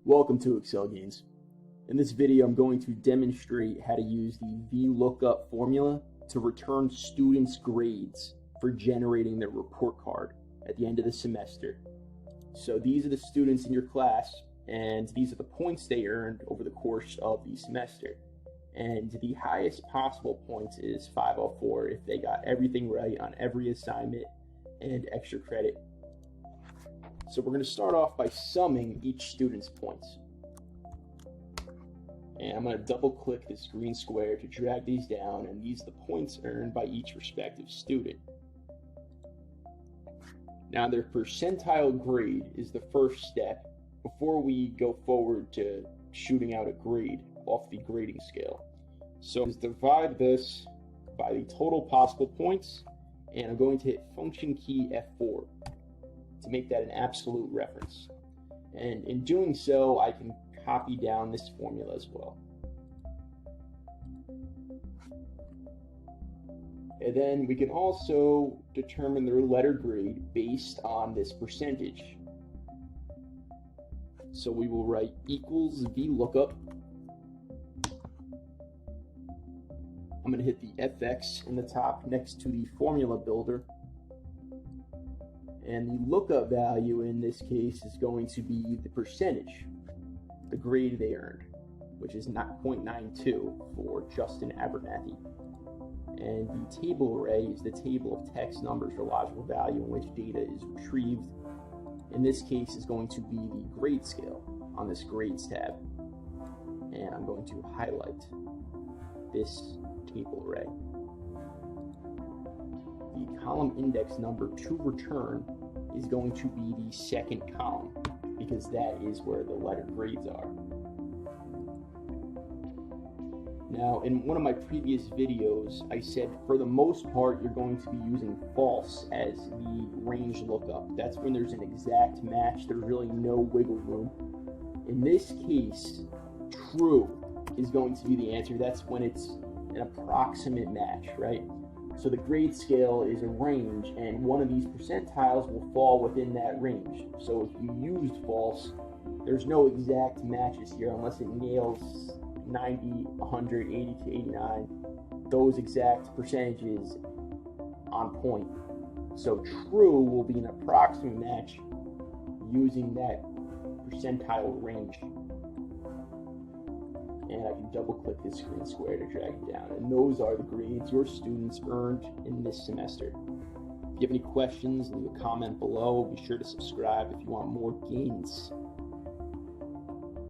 Welcome to Excel Gains. In this video, I'm going to demonstrate how to use the VLookup formula to return students' grades for generating their report card at the end of the semester. So these are the students in your class, and these are the points they earned over the course of the semester. And the highest possible points is 504 if they got everything right on every assignment and extra credit. So we're going to start off by summing each student's points. And I'm going to double click this green square to drag these down, and these are the points earned by each respective student. Now their percentile grade is the first step before we go forward to shooting out a grade off the grading scale. So let's divide this by the total possible points, and I'm going to hit function key F4 to make that an absolute reference. And in doing so, I can copy down this formula as well. And then we can also determine their letter grade based on this percentage. So we will write equals VLookup. I'm going to hit the FX in the top next to the formula builder. And the lookup value in this case is going to be the percentage, the grade they earned, which is 0.92 for Justin Abernathy. And the table array is the table of text, numbers, or logical value in which data is retrieved. In this case is going to be the grade scale on this grades tab. And I'm going to highlight this table array. The column index number to return is going to be the second column, because that is where the letter grades are. Now, in one of my previous videos, I said for the most part you're going to be using false as the range lookup. That's when there's an exact match, there's really no wiggle room. In this case, true is going to be the answer. That's when it's an approximate match, right? So the grade scale is a range, and one of these percentiles will fall within that range. So if you used false, there's no exact matches here unless it nails 90, 100, 80 to 89, those exact percentages on point. So true will be an approximate match using that percentile range. And I can double click this green square to drag it down. And those are the grades your students earned in this semester. If you have any questions, leave a comment below. Be sure to subscribe if you want more gains.